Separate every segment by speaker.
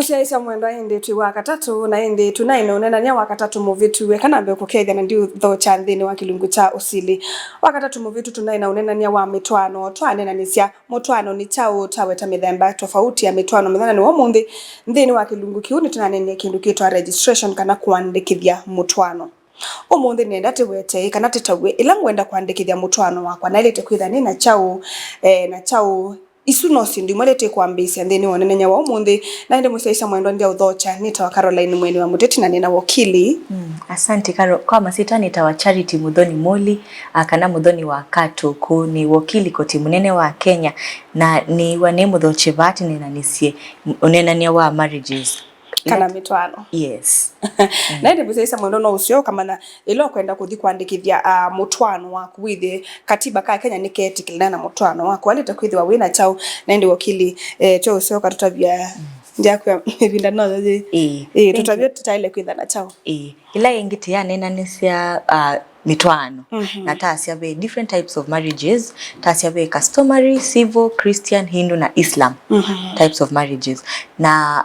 Speaker 1: Musiaisa mwendo indi tu wakatatu na indi tunaino nena nya wakatatu muvitu we kana mbe kukethia na ndio tho cha nthini wa kilungu cha usili wakatatu muvitu tunaina unena nya wa mitwano twanena ni cia mutwano ni chao taweta mithemba tofauti ya mitwano mithana ni womunthi nthini wa kilungu kiu ni tunanenia kindu kitwa registration kana kuandikithia mutwano umuthi nenda tiwete kana titawe ila ngwenda kuandikithia mutwano wakwa na ilete kwitha ni na chao isu no sindi mwalete kwambisia nthini wonenenya wa umuthi na inde musiaisa mwendo ndia uthocha nita wa Caroline mweni wa muteti na nina wakili
Speaker 2: asante Karo kwa masita nita wa Charity Muthoni Muli kana Muthoni wa Kato ku ni wakili koti munene wa Kenya na ni wane muthoche vati nina nisie unenania wa marriages
Speaker 1: kana mitwano
Speaker 2: yes
Speaker 1: na inde musiaisa mwendo no usio kama na ilo kwenda kuthi kuandikithia mutwano waku withi katiba ka Kenya ni ketikilana na mutwano waku alete kwithi wa wina chao na inde wakili cho usio katutavia njakwa vinda no tutavia tutaile kwitha na chao
Speaker 2: ila ingiti ya nena nisia mitwano na tasia be different types of marriages tasia be customary, civil, Christian, Hindu na Islam types of marriages na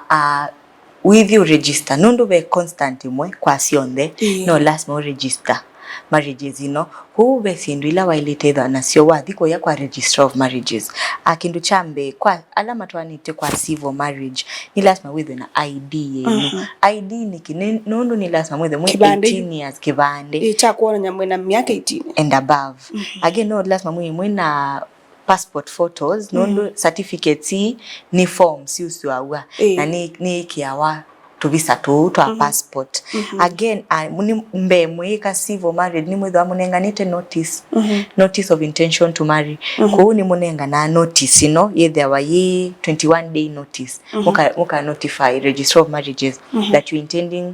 Speaker 2: with you register nundu be constant imwe kwa sionde no lazima register marriages hu be sindu ila wailete na sio wathi ko ya kwa register of marriages akindu chambe kwa alama twanite kwa civil marriage ni lazima with na ID ID ni nundu ni lazima with 18 years kibande
Speaker 1: cha kuona nyamwe na miaka 18
Speaker 2: and above again no lazima mwe na passport photos nundu certificates ni forms usiwa na ni kiawa tuvisa tu twa passport again mbe mweka civil marriage ni mwetho amunenganite notice of intention to marry ko ni munenga na notice yethe wa 21 day notice muka notify registrar of marriages that you intending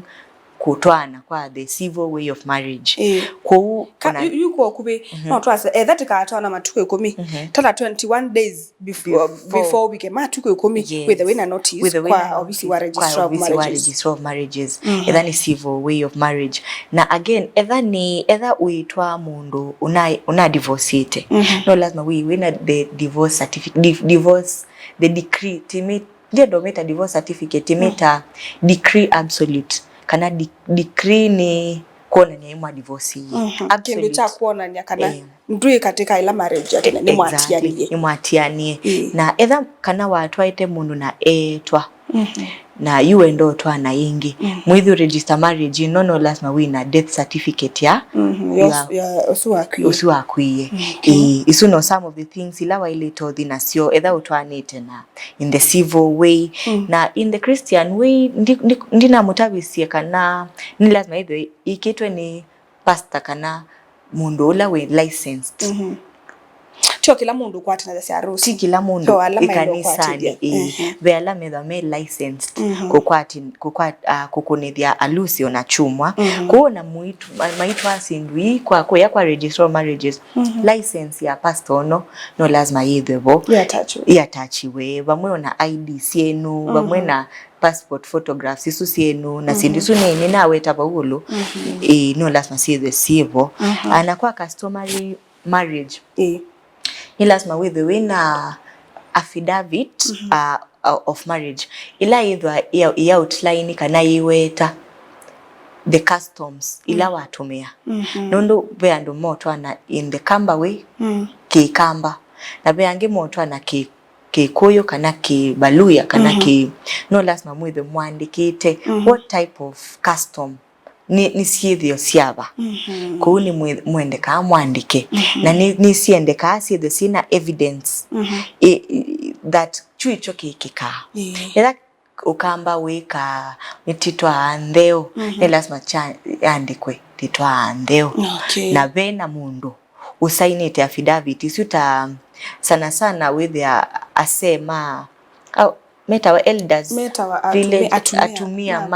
Speaker 2: kutwana kwa the civil way of marriage ko
Speaker 1: yuko kube no twase that ka atwana matuko 10 tata 21 days before we came matuko 10 with the winner notice kwa obviously wa registrar
Speaker 2: of marriages either ni civil way of marriage na again either uitwa mundu una divorce no lazima we win the divorce certificate the decree timit ndio dometa divorce certificate timeta decree absolute kana decree ni kuona ni mwa divorce
Speaker 1: absolute cha kuona ni kana ndui katika ila marriage yake ni
Speaker 2: mwatianie na either kana watu aite mundu na etwa na you endo twa na ingi mwithi register marriage no lazima we na death certificate ya usuakwie isu no some of the things ila wa ile to the nasio either utwanite na in the civil way na in the Christian way ndina mutabisie kana ni lazima either ikitwe ni pastor kana mundu ula we licensed
Speaker 1: cho kila mundu kwa tena za harusi
Speaker 2: kila mundu ikanisani be alame the me licensed kukunithia alusi ona chumwa kuona maitu asindwi kwa registrar marriages license ya pastor no lazima yithebo yatachiwe bamwe ona ID cienu bamwe na passport photographs isu cienu na sindisu nini nawe tabaulo no lazima siwe sivo ana kwa customary marriage ni lazima with the winner affidavit of marriage ila either ya outline kana iweta the customs ila watumia nondo beando moto ana in the Kamba way kikamba na beange moto ana kikuyu kana kibaluya kana no lazima with the mwandikite what type of custom ni siethio siaba ko ni mwende ka mwandike na ni siende ka siethe sina evidence that chuicho kikika ila ukamba weka mititwa andeo ni lazima andikwe titwa andeo na bena mundu usainite affidavit suta sana with ya asema meta wa elders vile atumia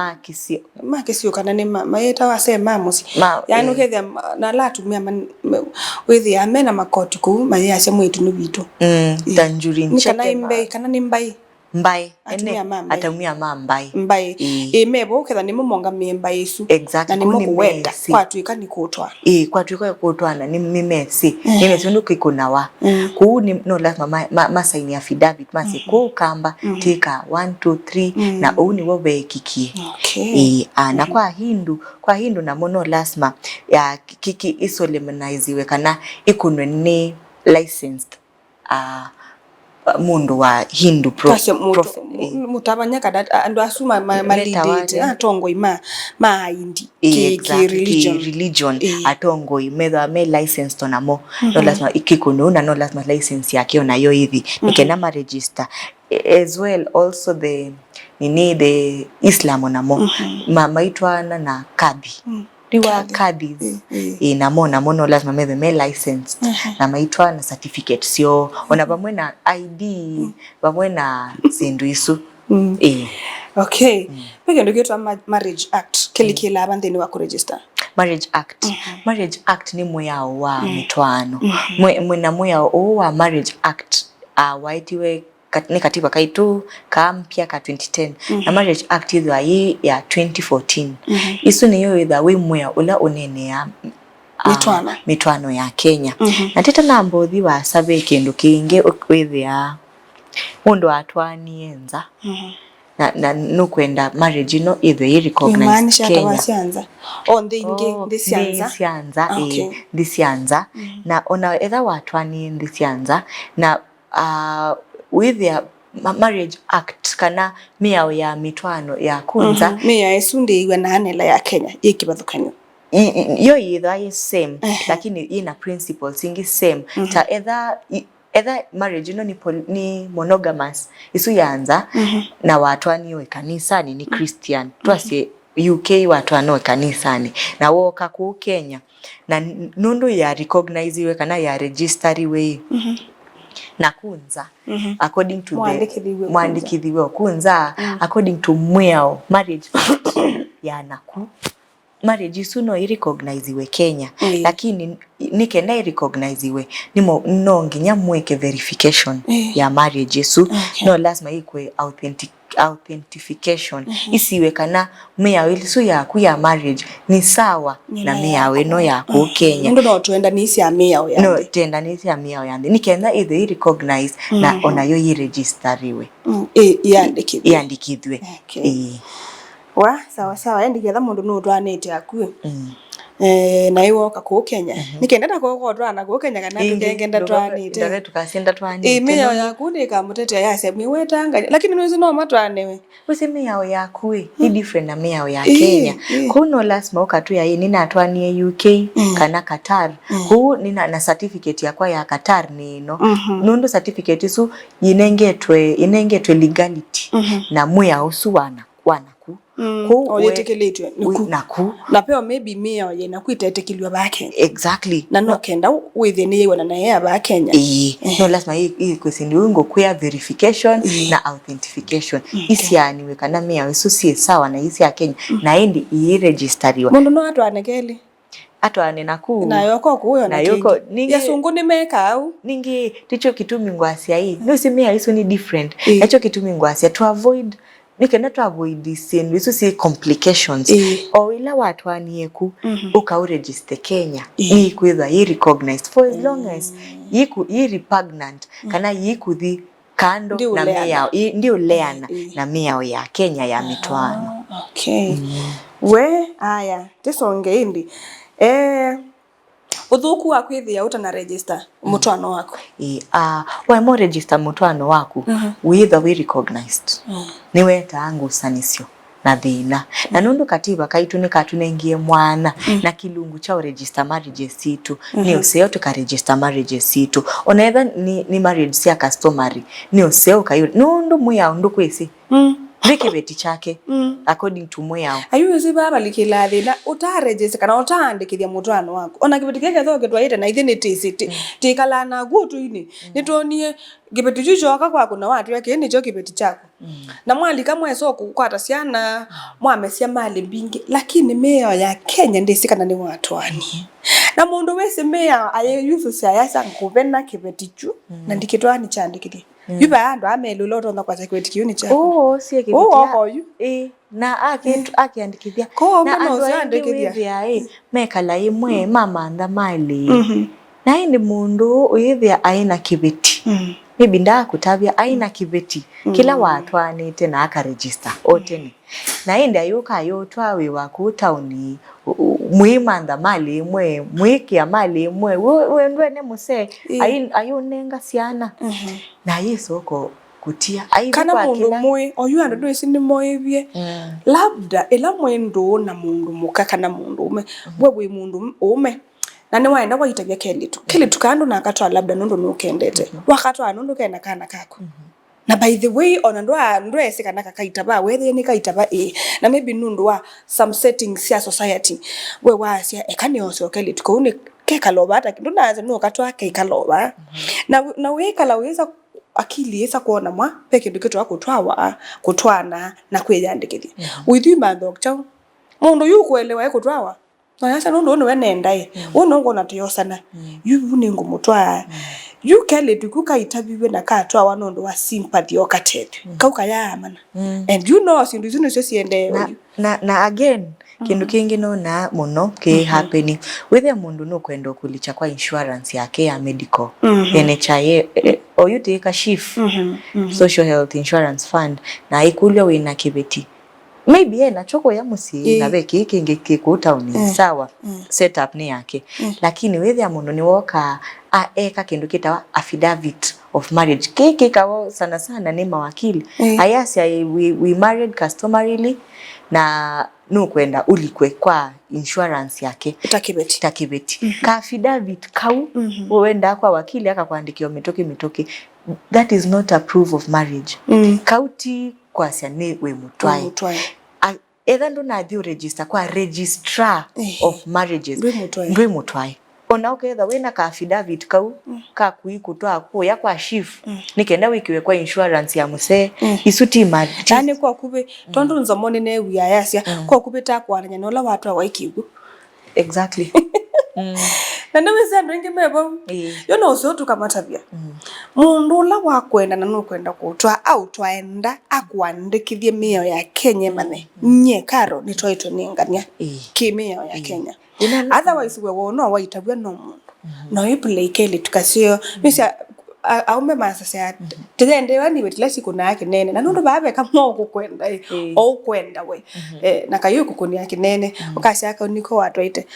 Speaker 2: makisio
Speaker 1: kana ni maeta wasema musi yani ukethia na la atumia with ya mena makoti ku maya ase mwitu ni bitu
Speaker 2: tanjuri
Speaker 1: nchake kana ni mbai
Speaker 2: mbai atumia mbai
Speaker 1: mebo ketha nimo monga mimbai isu
Speaker 2: exactly
Speaker 1: na nimo kuwenda kwatuika ni kutwa
Speaker 2: kwatuika kutwana ni mimesi ndu kikunawa ku ni no lazima masaini affidavit masi ku kamba tika 1 2 3 na uni wobe kikie na kwa hindu na mono lazima ya kiki isolemniziwe kana ikunwe ni licensed mundu wa Hindu
Speaker 1: mutabanya kada andu asuma malidate atongo ima indi ki religion
Speaker 2: atongo imedha me license tonamo no lazima ikikuno no lazima license yake onayo hivi nikena register as well also the Islam onamo maitwana na kadhi diwa kadhis namo no lazima me license na maitwa na certificate sio ona bamwe na ID bamwe na sindu isu
Speaker 1: okay peke ndo kitu marriage act kilikila abandeni wa kuregister
Speaker 2: marriage act ni muyao wa mitwano mwena muyao wa marriage act waitiwe ni katiba kaitu kampya ka 2010 na marriage act hii ya 2014 isu niyo itha we mwe ula unene ya mitwano ya Kenya na teta na mbothi wa sabe kindu kinge ukwithia mundu atwani enza na nukwenda marriage no ithe recognize Kenya ndisianza na ona etha watwani ndisianza na with the marriage act kana miao ya mitwano ya kunza
Speaker 1: mia esunde iwe na anela ya Kenya ikibathukanyo
Speaker 2: yo either is same lakini ina principles ingi same ta either marriage ni monogamous isu yanza na watwani we kanisani ni Christian twase UK watwano kanisani na woka ku Kenya na nundu ya recognize we kana ya register we na kunza according to mwandikithiwe kunza according to mwao marriage ya naku marriage suno irecognize Kenya lakini nikenda recognize nimo no nginya mweke verification ya marriage su no lazima ikwe authentication isiwe kana mwao ilisu ya ku ya marriage ni sawa na mwao eno ya ku Kenya
Speaker 1: ndo tuenda nisi ya mwao yande
Speaker 2: no tenda nisi ya mwao yande nikenda either recognize na onayo iregistariwe yandikithwe
Speaker 1: wa sawa endigetha mundu no twanete akue na iwoka ku Kenya nikenda ko twana ku Kenya kana tungengenda twanete
Speaker 2: ndare tukasinda twanete
Speaker 1: miyao yaku ni kamutete yase miwetanga lakini no no matwanewe
Speaker 2: useme yao yaku ni different na miyao ya Kenya kuno lazima ukatu ya ni na twanie UK kana Qatar ku nina na certificate yakwa ya Qatar nino nundo certificate su inengetwe legality na muya usuwana
Speaker 1: oyetekeletwe
Speaker 2: naku
Speaker 1: na peo maybe mia ye na kuitetekilwa ba Kenya
Speaker 2: exactly
Speaker 1: na no kenda within ye wana na ya ba Kenya
Speaker 2: no lazima hii kwesindi ungo kwa verification na authentication isiani we kana mia wesu si sawa na isi ya Kenya na indi iregistariwa
Speaker 1: mundu no atwanekele
Speaker 2: atwane naku
Speaker 1: na yoko kuyo
Speaker 2: na yoko
Speaker 1: yasungu ni meka au
Speaker 2: ningi ticho kitumi ngwasia hii no simia isu ni different hicho kitumi ngwasia to avoid nikenda to avoid this and we see complications or ila watu anieku uka register Kenya ni kwitha recognized for as long as yiku repugnant kana yiku the kando na miyao ndio leana na miyao ya Kenya ya mitwano
Speaker 1: okay we aya tisonge indi uthuku wa kwithia utana register mutwano wako
Speaker 2: wa mo register mutwano waku witha we recognized niwe taangu sanisio na thina na nundu katiba kaitu ni katunengie mwana na kilungu cha register marriage situ ni useo tuka register marriage situ onaetha ni marriage sia customary ni useo kayo nundu muya undu kwisi Rikibeti chake according to mwao
Speaker 1: ayuzi baba likilathi na utaregister kana utaandikithia mutwano wako ona kibeti keke thoke twaite na ithini tisiti tikala na gutu ini nitonie kibeti jujo akakwa kuna watu yake ni jo kibeti chako na mwali kama eso kukwata siana mwamesia mali mbingi lakini meo ya Kenya ndisikana ni watwani na mundu wese mea ayeyuthu sia yasa nkuvena kibeti chu na ndikitwani chandikithia yuba ando amelo loto na kwata kwetiki uni cha
Speaker 2: sie kibitia na akiandikithia na ando andikithia mekala imwe mama nda mali na indi mundu uyithia aina kibeti maybe ndakutabia aina kibeti kila watu anite na akaregister otene na indi ayuka yotwa we waku tauni muimanda mali imwe mwiki mali imwe we ne muse ayunenga siana na yesoko kutia
Speaker 1: kana mundu mwe oyu ando do isindi moyebie labda ela mwendo na mundu mukaka na mundu ume wewe mundu ume na ni waenda waitavya kelitu kando na akatwa labda nondo nukendete wakatwa nondo kena kana kako na by the way ona ndo ese kana kakaitaba wethe ni kaitaba na maybe nondo wa some settings ya society we wasia ekani onse kelitu ko uni kekaloba hata ndo naze no katwa kekaloba na we kala weza akili yesa kuona mwa peke ndiketo wako kutwana na kweyandikithia withi mando chao mundu yukuelewa ekutwawa na yasa nondo no wenenda uno ngona tuyosana yubu ningu mutwa you kele tukuka itabiwe na katwa wanondo wa sympathy okatetu kauka ya mana and you know sindu zino sio siende
Speaker 2: na again kindu kingi no na muno ke happening with the mundu no kwenda kulicha kwa insurance yake ya medical NHIF or you take a shift social health insurance fund na ikulyo wina kibeti maybe na choko ya musi na beki kingi kikuta uni sawa setup ni yake lakini with the mundu ni woka eka kindu kita affidavit of marriage kiki kawo sana ni mawakili ayasi we married customarily na nukwenda ulikwe kwa insurance yake takibeti ka affidavit kau uenda kwa wakili akakuandikia mitoki that is not a proof of marriage kauti kwa siane we mutwai either ndo na dio register kwa registrar of marriages ndwe mutwai ona uketha wena ka affidavit kau ka kuikutwa ko ya kwa chief nikenda wikiwe kwa insurance ya muse isuti
Speaker 1: yani kwa kube tondu nzomone ne wiya yasia kwa kube ta kwaranya nola watu awaikigu
Speaker 2: exactly
Speaker 1: na ndio sasa ndinge mebo yona usotu kama tabia mundu la wakwenda na nukwenda kutwa au twaenda akwandikithie mio ya Kenya mane nye karo ni twaito ningania kimio ya Kenya otherwise we wona waitabwa no mundu no iplay kele tukasio misa aume masasa tende wani wetila siku na yake nene na nundu babe kama okukwenda o kwenda we na kayo kukuni yake nene ukashaka niko watwaite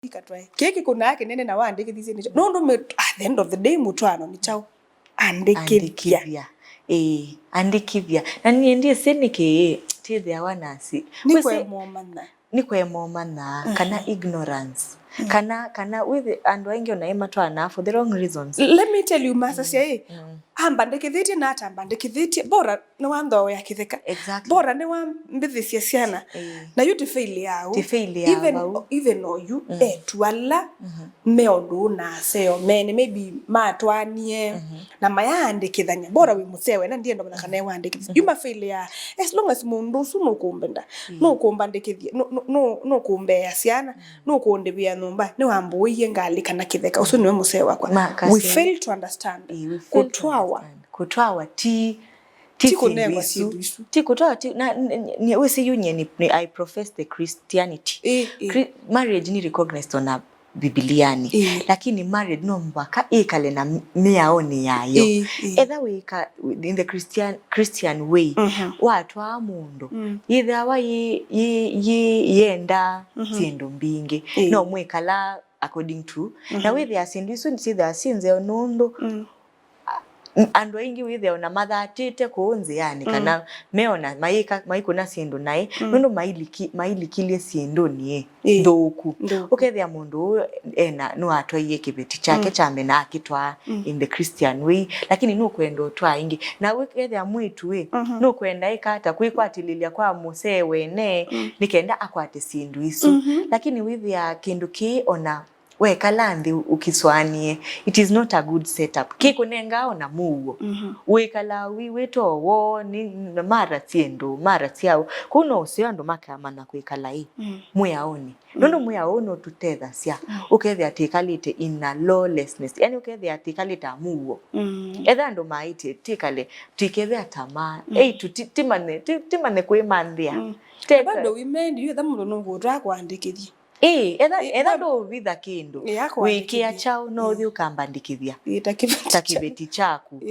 Speaker 1: ikatwae keki kuna yake nene na waandikithie ni nundu at the end of the day mutwano ni chao andikithia
Speaker 2: andikithia na niendie senike tithe awanasi ni kwe momana kana ignorance kana with and wengi onaima twana for the wrong reasons.
Speaker 1: Let me tell you masasi ambandikithiti na atambandikithiti bora ni wando ya kitheka bora ni wa mbithisia siana na you to fail yao even know you twala meodu na seo mene maybe matwanie na mayandikithanya bora we musewe na ndiye ndo kana wandikithia you ma fail ya as long as mundu suno kumbenda no kumbandikithia no kumbe siana no kundibia numba ni wambuye ngali kana kitheka uso niwe musewa kwa we fail to understand kutwawa ti kunengwa sibisu
Speaker 2: ti kutwawa ti na ni we see union ni I profess the Christianity marriage ni recognized on a Bibiliani lakini married no mbaka ikale na miaoni yayo either we in the Christian way watu wa mundu either wa yenda sindu mbingi no mwekala according to na we there sindu so see there sinze onundu ando ingi with their mother atete kuonze yani kana meona maiko na sindu nai nono maili kilie sindu ni ndoku ukethia mundu ena no atwaye kibeti chake chambe na akitwa in the Christian way lakini no kwendo twa ingi na ukethia mwitu we no kwenda ikata kuikwatililia kwa musewe ne nikenda akwate sindu isu lakini with ya kindu ki ona we kalandi ukiswanie, it is not a good setup. Kikunengao na muo. We kala weto wo ni mara tiendo, mara tiao. Kuno usiando makama na kuikala hii. Muyaoni. Nono muyaono tutedha siya. Ukethe atikalite in a lawlessness. Yani ukethe atikalite amuo. Edha ndo maite tikale tikethe atama. Timane kuimandia.
Speaker 1: Bado women you the mundo no godra kwandikithia.
Speaker 2: Edha ndo vitha kindu. Wikia chao no thi ukambandikithia. Takibeti chaku.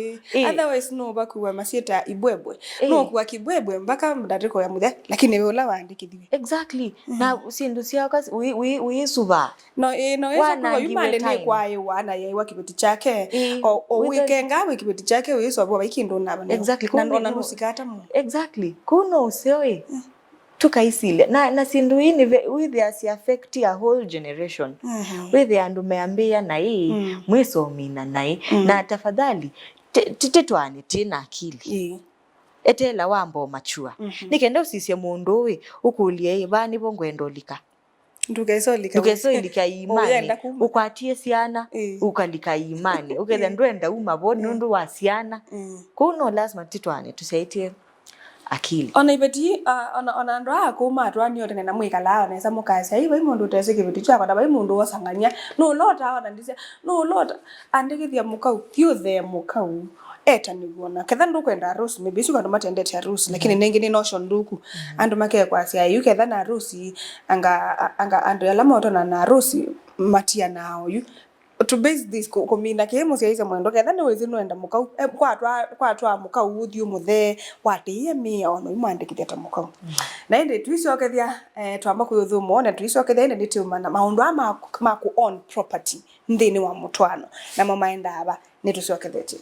Speaker 1: Otherwise no bakuwa masieta ibwebwe. No kuwa kibwebwe mpaka mdariko ya muthe lakini we ula wandikithia.
Speaker 2: Exactly. Na sindu cia kasi uisuba.
Speaker 1: No esa kuwa yumale ne kwae wana ye wa kibeti chake o weekenga we kibeti chake uiso bwa ikindu nabana.
Speaker 2: Exactly.
Speaker 1: Na nusikata mu.
Speaker 2: Exactly. Kuno usewe. Tukaisile na sindu hii with us affect a whole generation. With andu meambia na hii mwisomina na hii na tafadhali titwane tina akili. Etela wambo machua. Nikenda usisie mundu we ukulie bani bongwendolika. Ndugesolika imani. Ukwatie siana ukalika imani. Ukethe ndwenda umaboni nundu wa siana. Kuno lazima titwane tusaitie akili.
Speaker 1: Ona ibeti ona ndo akuma atwani yote na mwikala ona esa mukasi ayi bai mundu teseke bitu chako da bai mundu wasanganya no lota ona ndise no lota andikithia mukau thiothe mukau eta niguona ketha ndu kwenda harusi maybe suka ndo matendete harusi lakini nengi ni notion nduku andu make kwa sia yu ketha na harusi anga andu alama otona na harusi matia nao yu to base this komina kemo sia isa mwendo ketha ni wezi noenda mukau kwa atwa mukau uthio muthe watie mi ono imwandikithia ta mukau na inde tuicokethia twamba kuyuthumo ona tuicokethia inde nitumana maundu ama ku own property ndini wa mutwano na mamaenda aba ni tucokethetie.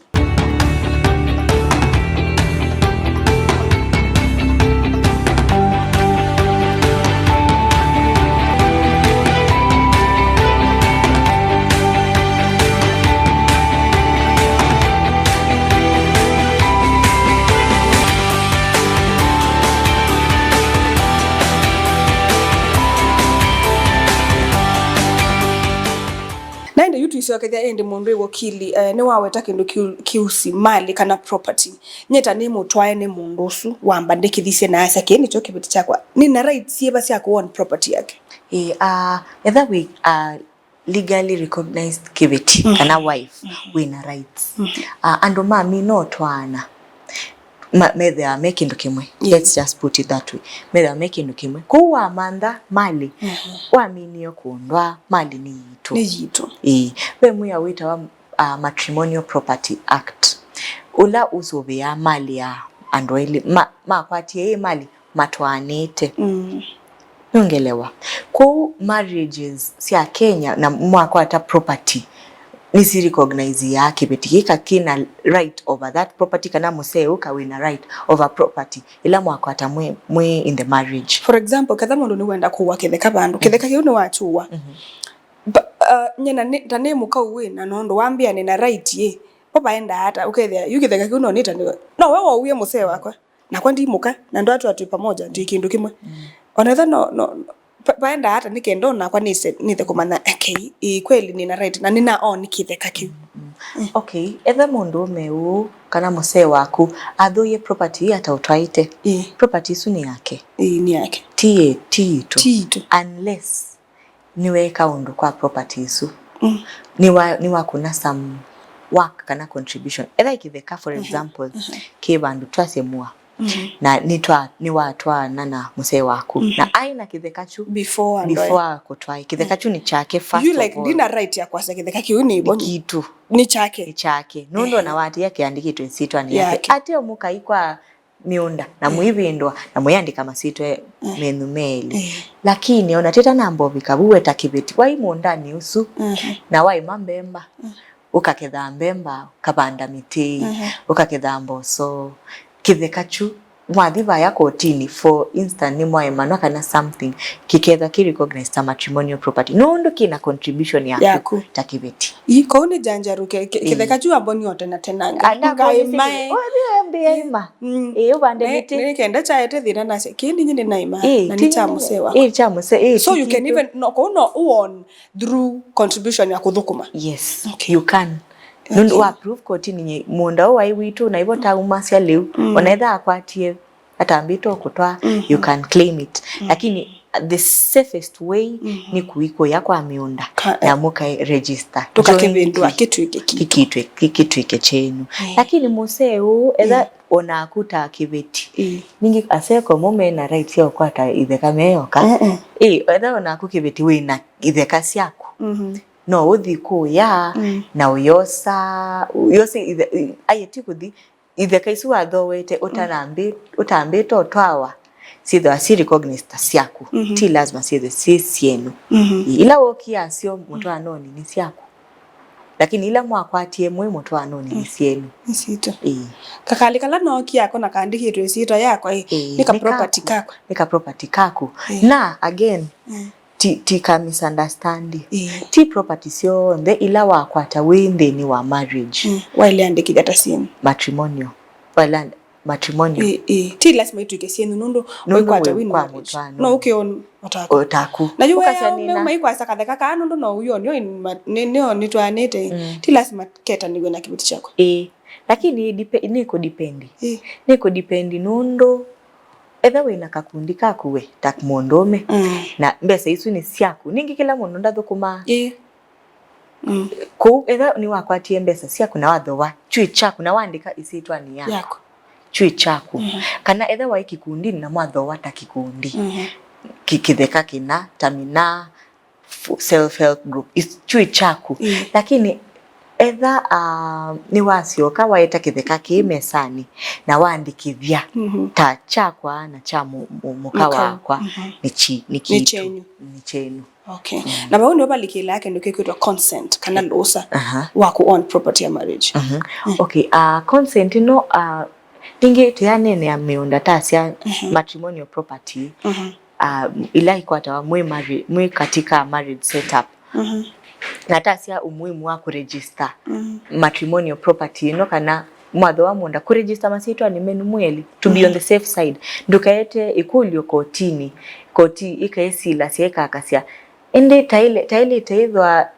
Speaker 1: Naende yutu isokethia ende mundu iwo kili ni waweta kindu kiusi mali kana property nyeta ni mutwae ni mundu usu wambandikithisia na asa kini cho kibiti chakwa ni na right sieba sia ku own property yake.
Speaker 2: Either we legally recognized kibiti kana wife we na rights. Ando mami no twana they are making kimwe. Let's just put it that way. They are making kimwe. Kuwa manda mali. Waminio kuondwa mali ni yitu.
Speaker 1: Ni yitu.
Speaker 2: We muya wita wa Matrimonial Property Act. Ula usobea mali ya andweli. Makwatie mali matwanete. Nungelewa. Ku marriages siya Kenya na mwakwata property. Nisi recognize ya kibetikika kina right over that property kana museu kawina right over property ila mwakwata mwe in the marriage.
Speaker 1: For example katha mundu ni wenda kuwa kitheka bandu kitheka kiu ni wachuwa nyena tane mukau we na nondo wambia ni na right ye papa enda hata ukethia yukitheka kiu no nita ni no wewe uye museu wako na kwa ndi muka na ndo atu pamoja ndi kindu kimwe onetha no paenda hata nikendo na kwa nithe kumana okay kweli nina right na nina on kitheka kiu.
Speaker 2: Okay, etha mundu meu kana musee waku athuye property hata utwaite property isu ni yake.
Speaker 1: Ni yake.
Speaker 2: Titu. Unless niwe kaundu kwa property isu. Niwa kuna some work kana contribution. Etha ikitheka for example kibandu twasemua. Na ni watwa na musee waku na aina kithekachu
Speaker 1: before
Speaker 2: kutwai kithekachu ni chake first
Speaker 1: you like dina right ya kwasa kitheka kiu ni bonyi
Speaker 2: kitu
Speaker 1: ni chake
Speaker 2: nundo na wati yake andikitwe nsitwa ni yake ate omuka ikwa miunda na muivindwa na muyandika masitwe menumeli lakini onateta nambo bikabuwe takibeti wai mundani usu na wai mambemba ukaketha mbemba kabanda miti ukaketha mboso kithekachu mwadhiva ya kotini for instance ni mwaemanwa kana something kiketha ki recognize ta matrimonial property nundu kina contribution yaku ta kibeti
Speaker 1: iko ni janjaruke kitheka jua boni yote na tenanga
Speaker 2: ngaima obiemba ubande miti
Speaker 1: ni kenda cha ete thina na kindi nyine naima na ni cha musewa
Speaker 2: cha muse
Speaker 1: so you can even no on through contribution ya kuthukuma.
Speaker 2: Yes, okay. You can nundu wa proof kotini nye munda wa iwitu na ibo taumasya liu onaitha akwatie atambito kutwa you can claim it lakini the safest way ni kuiko yako amiunda na muka register
Speaker 1: tukakibindwa kitu
Speaker 2: ike chenu lakini museu eza onakuta kibeti ningi aseko mume na right yo kwata itheka meyoka eza onakukibeti wina itheka syako no uthi kuya na uyosa ayeti kuthi itheka isu wathowete utambito twawa sitho asi recognize ta siaku ti lazima sitho si sienu ila wokia sio mtu anoni ni siaku lakini ila mwakwatie mwe mtu anoni ni sienu
Speaker 1: sito kakali kala no kiako na kandikitwe sito yako nika property kako
Speaker 2: na again tika misunderstanding ti property sio nde ila wakwata wende ni wa marriage
Speaker 1: wale andikija tasini
Speaker 2: matrimonial
Speaker 1: ti lazima ituke sienu nundu wakwata wini marriage no ukion
Speaker 2: otaku
Speaker 1: na yuwe maikwa sakatheka ka nundu no uyo nio nitwanite ti lazima keta niwe na kibiti chako
Speaker 2: lakini niko dipendi nundu etha wina kakundi kakuwe tak mondome na mbesa isu ni siaku ningi kila mundu ndathukuma ku etha ni wakwatie mbesa siaku na wathowa chui chaku na wandika isitwa ni yako chui chaku kana etha wa ikikundi na mwathowa ta kikundi kikitheka kina tamina self help group is chui chaku lakini etha ni wasioka waeta kitheka ki mesani na waandikithia ta chakwa na cha muka wakwa ni chenu
Speaker 1: okay na bauni wabalikila yake ndio kitu consent kana losa wa ku own property ya marriage
Speaker 2: okay consent no ningi tianene ameunda tasia matrimonial property ila ikwata mwe katika marriage setup na tasia umuhimu wa kuregister matrimonial property no kana mwadho wa munda kuregister masitwa ni menu mweli to be on the safe side ndukaete ikulio koti ikaesila sieka akasia ende taile taithwa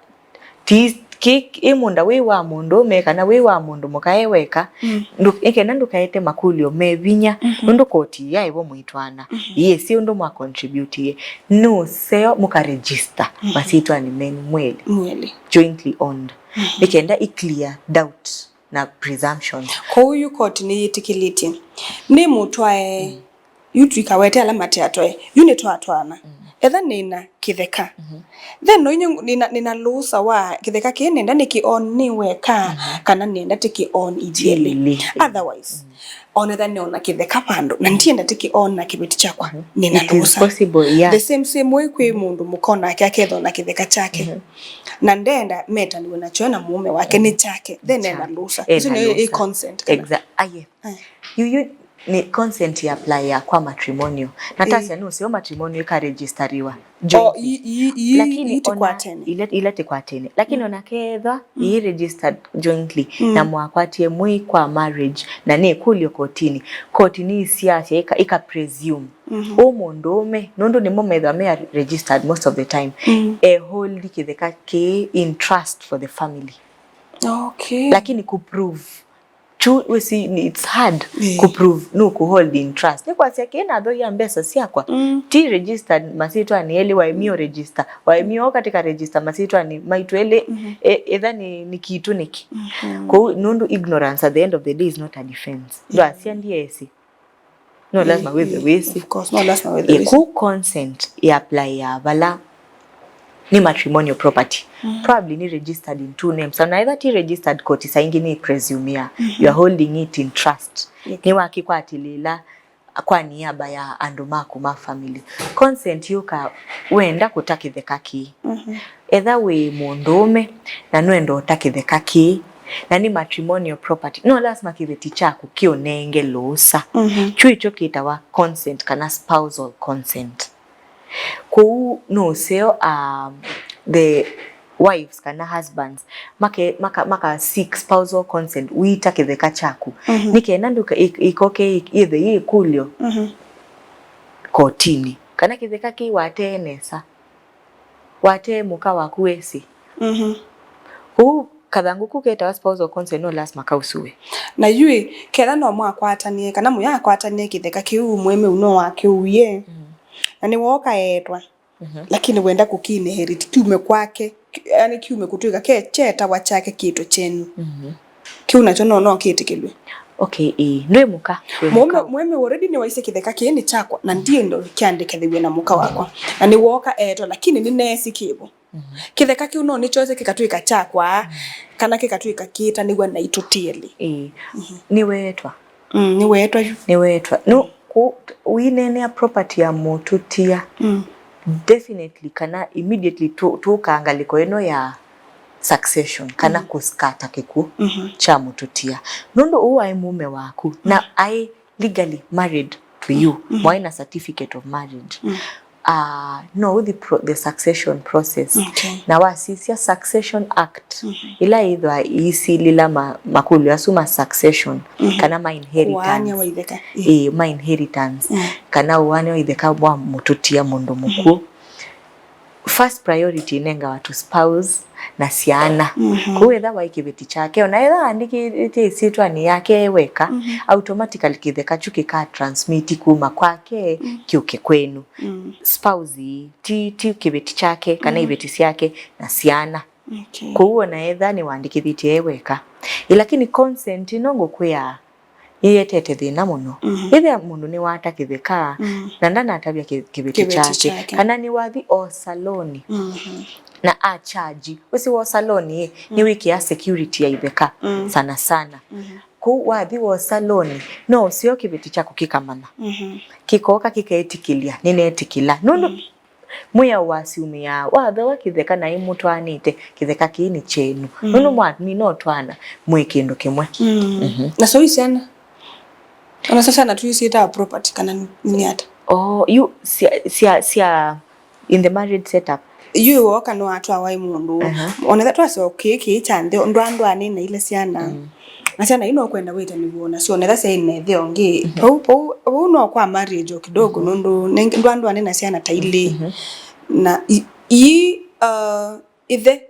Speaker 2: imunda wiwa mundu mekana wiwa mundu mukaeweka ikena ndukaete makulio mevinya nundu koti ya ibo muitwana si undu mwa contribute no seo muka register masitwa ni menu mweli jointly owned ikenda clear doubt na presumption
Speaker 1: kwa huyu koti ni yitikiliti ni mutwae yutu ikawete ala mateatoe yune twatwana etha nina kitheka then no nina lusa wa kitheka kinenda niki on ni weka kana nenda tiki on ijele otherwise on etha ni ona kitheka pando na ntienda tiki on na kibiti chakwa nina lusa the same way kwi mundu mukona yake aketho na kitheka chake na ndenda meta niwe nacho na mume wake ni chake then nenda lusa hizo ni consent
Speaker 2: exactly you ni consent ya apply ya kwa matrimonial na tasia ni usio matrimonial ka registeriwa
Speaker 1: lakini
Speaker 2: ilete kwa tene lakini onaketha i registered jointly na mwakwatie mwi kwa marriage na ne kulio kotini siasa ika presume omondume nundu ni mumetha me registered most of the time hold kitheka ke in trust for the family lakini kuprove we see it's hard to prove no ku hold in trust ni kwa siake na do ya mbesa siakwa ti registered masitwa ni eli waimio register waimio katika register masitwa ni maitwele either ni kitu niki kwa nundu ignorance at the end of the day is not a defense ndo asiandie esi no lazima with the ways
Speaker 1: of course no lazima with the ways
Speaker 2: ku consent ya apply ya bala ni matrimonial property probably ni registered in two names and either ti registered court saingi ni presumia you are holding it in trust ni wakikwatilila kwa niaba ya andumaku ma family consent yuka wenda kutakitheka ki either we mundume na nwendo utakitheka ki na ni matrimonial property no lazima kiveti chako kionenge losa chui cho kitawa consent kana spousal consent ku no seo the wives kana husbands maka seek spousal consent uita kiveka chako nikenda nduka ikoke ithe ikulyo kotini kana kiveka ki watenesa wate muka wakuesi kathangu kuketa spousal consent no lazima kausuwe
Speaker 1: na yui kera no mwakwatanie kana muya kwatanie kitheka kiu mweme uno wake uye na ni woka etwa lakini wenda kukinherit kiume kwake yani kiume kutuika ke cheta wachake kitu chenu kiu nacho no kitikilwe
Speaker 2: okay ndio muka
Speaker 1: mweme already ni waise kitheka kieni chakwa na ndiye ndo kiandikithiwe na muka wakwa na ni woka etwa lakini ni nesi kibo kitheka kiu no ni chose kikatuika chakwa kana kikatuika kita nigwa na itutieli
Speaker 2: ni wetwa
Speaker 1: ni wetwa
Speaker 2: no ku winene property ya mututia definitely kana immediately to kaangaliko eno ya succession kana kuskata kiku cha mututia nondo uwa mume waku na I legally married to you mwaina certificate of marriage no the succession process na wasisia succession act ila idwa isi lila makulu asuma succession kana my inheritance my inheritance kana uwane waitheka bwa mututia mundu muku first priority nenga watu spouse na ciana kuwetha waikibeti chake ona etha andiki ite sitwa ni yake weka automatically kitheka chuki ka transmit kuma kwake kiuke kwenu spouse ti kibeti chake kana ibeti ciake na ciana kuona etha ni wandikithiti weka lakini consent nongo kuya yetete thina muno ithe mundu ni wata kitheka na ndana atabia kibeti chake kana ni wathi o saloni na charge wesi wa saloni ni wiki ya security ya ibeka sana ku wathi wa saloni no sio kibeti chako kikamana kikoka kikaetikilia nini etikila no muya wasiumia wathe wakitheka na imutu anite kitheka kiini chenu no mwa ni no twana mwekindo kimwe
Speaker 1: na so isiana ona sasa na tuisita property kana ni hata
Speaker 2: you sia in the married setup
Speaker 1: you woka no atu awai mundu ona that was okay chande ndwandu anina ile siana asiana ino kwenda wita ni bona so ona say ne the onge po no kwa marriage kidogo nundu ndwandu anina siana taile na ithe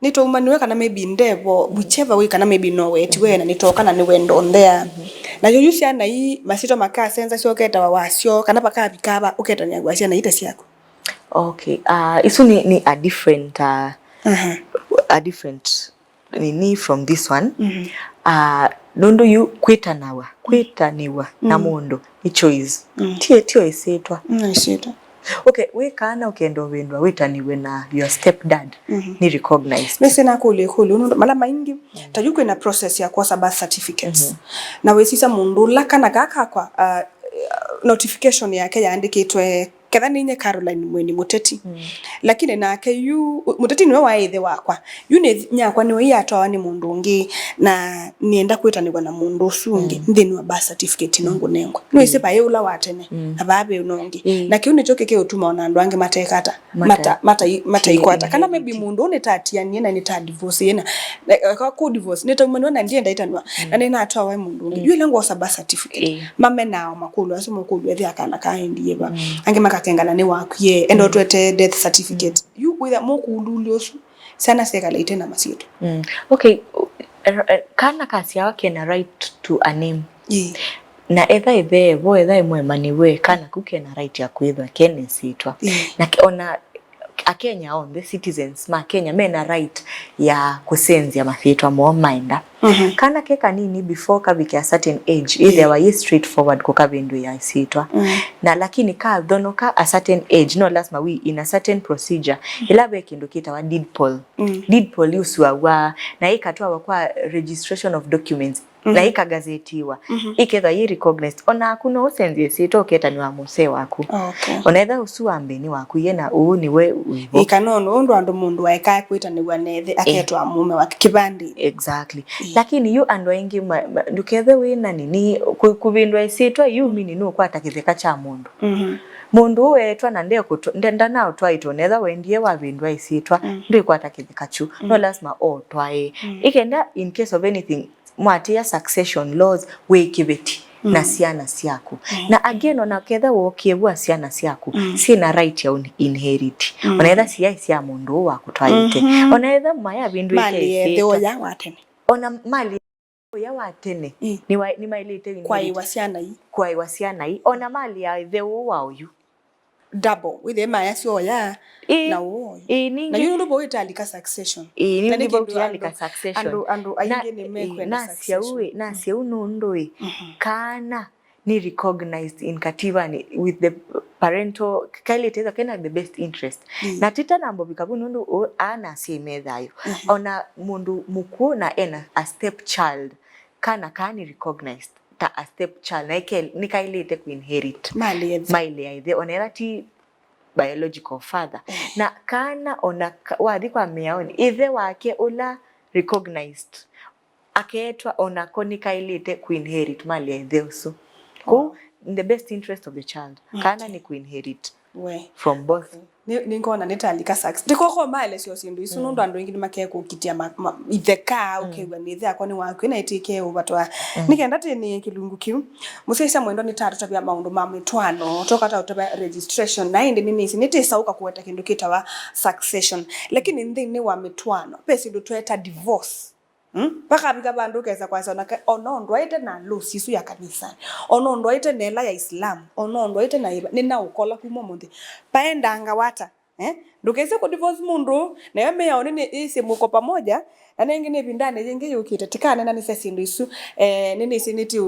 Speaker 1: nito umaniwe kana maybe ndebo whichever way kana maybe no way tiwe na nitoka na ni wendo there na yo siana hii masito makaa senza sio keta wasio kana paka bikaba uketa nyangu asiana ita siako
Speaker 2: okay isu ni a different a different ni from this one nondo you kwitaniwa na mundu ni choice tio isetwa
Speaker 1: isetwa
Speaker 2: okay we kana ukendo wendwa witaniwe na your stepdad ni recognized
Speaker 1: mese na kule mala maingi tajuko na process ya kwa birth certificates na wesisa mundu la kana kaka kwa notification yake yaandikitwe ketha ninye Caroline Mweni Muteti lakini nake yu Muteti niwe waithe wakwa yu ni nyakwa niwe yatoa ni mundu ungi na nienda kwitanirwa na mundu usungi ndini wa birth certificate nongo nengo niwe sipa yeula watene ababe unongi na kiu nicho keke utuma ona andu ange matekata mata ikwata kana maybe mundu one tatia niena ni ta divorce yena ka ku divorce neta umani na ndiye ndaitanwa na nina atoa wa mundu ungi yu lengo wa birth certificate mame nao makulu asimo makulu ethi akana kaendiye ba ange makakengana ni wakuye endo twete death certificate you with mo kululiosu sana sekala itena masito
Speaker 2: okay kana kasi yake na right to a name na etha bo etha imwe kana kuke na right ya kuitha kene sitwa na ona Akenya on the citizens ma Kenya mena right ya kusenzia mafitwa mo minda kana keka nini before kabiki a certain age either wa straightforward kukabindu ya sitwa na lakini ka dhono ka a certain age no lazima we in a certain procedure ilabe kindu kita wa deed poll uswa wa na ikatoa kwa registration of documents na ikagazetiwa iketha i recognized ona kuna usenzie sito keta ni wa muse waku onaitha usuambe ni waku yena uu ni we uivo
Speaker 1: ikanono ndo andu mundu waika kwita ni wanethe aketwa mume wa kibandi
Speaker 2: exactly lakini yu andu aingi ndukethe wina nini kubindwa isitwa yu mini no kwata kitheka cha mundu mundu wetwa na ndenda nao twaito netha wendie wabindwa isitwa ndio kwata kitheka chu no lazima twae ikenda in case of anything mwatia succession laws we kibeti na ciana ciaku na again ona ketha wokiebua ciana ciaku sina right ya inherit onaitha cia mundu wa kutwaite onaitha maya bindu
Speaker 1: ike ya watene
Speaker 2: ona mali ya watene ni mailite
Speaker 1: kwa iwasiana
Speaker 2: hii ona mali ya the wa uyu
Speaker 1: double with the maya sio ya na uo na yunu ndo boita alika succession
Speaker 2: na ni boita alika succession
Speaker 1: andu ainge ni mekwe
Speaker 2: na siawe na siau nondoi kana ni recognized in katiba with the parental kile teza kana the best interest na tita nambo bikabu nundu ana simethayo ona mundu muku na ena a step child kana kani recognized ta a step child na nikailete ku inherit mali ya ithe onera ti biological father na kana ona wathi kwa meaoni ithe wake ula recognized aketwa ona konikailete ku inherit mali ya ithe uso in the best interest of the child kana ni ku inherit from both
Speaker 1: ni ngona nitalika success ndikoko male sio sindu isu ndo andu ingini makeko kitia itheka ukegwa ni ithe akoni waku na itike ubatwa nikenda tini kilungu kiu musesa mwendo ni tatu tabia maundu mamitwano toka ta registration na indi nini isi nitisauka kuweta kindu kitawa succession lakini ndini wa mitwano pesi ndo tweta divorce paka bika bandu kesa kwa sana onondo aite na lusi su ya kanisa onondo aite nela ya Islam onondo aite na iba nina ukola kumo mundi paendanga wata ndukese ku divorce mundu na yame yaone ni isi muko pamoja na nyingine bindane yenge yukite tikane na nise ndu isu nini isi niti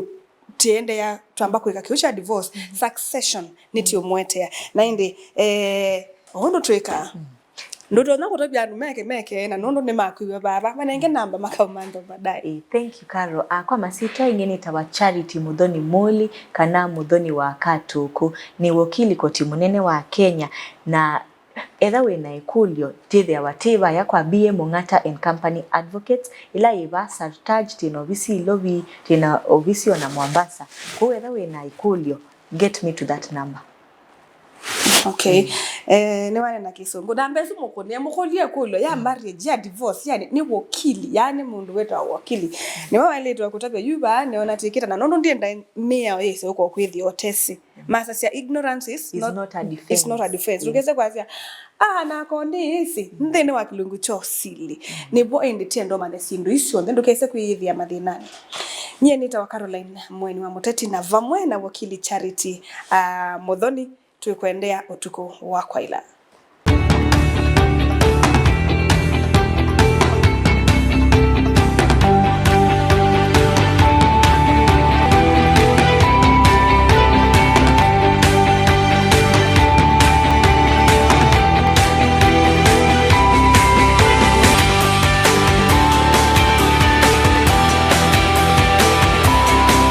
Speaker 1: tiende ya tuamba kuika kiusha divorce succession niti umwete na indi ondo tweka ndoto na kutabia meke na nondo ne makuwe baba manenge namba makamando badai.
Speaker 2: Thank you Carol. Kwa masita ingeni tawa Charity Muthoni Muli kana Muthoni wa Katuku ni wakili koti munene wa Kenya na etha wina ikulio tithia wativa ya kwa BA Mong'ata and Company Advocates ila iva sartaj tina ovisi lobby tina ovisi ona Mombasa kwa etha wina ikulio get me to that number.
Speaker 1: Okay. Ni wane na kisungu. Dambezu mukoni mukolie kulo ya marriage ya divorce yani ni wakili yani mundu wetu wa wakili. Ni wale tu wakutabia yuba ne ona tikita na nondo ndienda mea yese uko kwithi otesi. Masa ignorance is not a defense. It's not a defense. Rugeze kwazia na koni isi ndene wa kilungu cho sili. Ni bo endete ndo mane sindu isyo ndendo kese kwithi ya madinani. Nye nita wa Caroline Mweni wa Muteti na vamwe na wakili Charity Muthoni tukwendea utuko wa kwaila.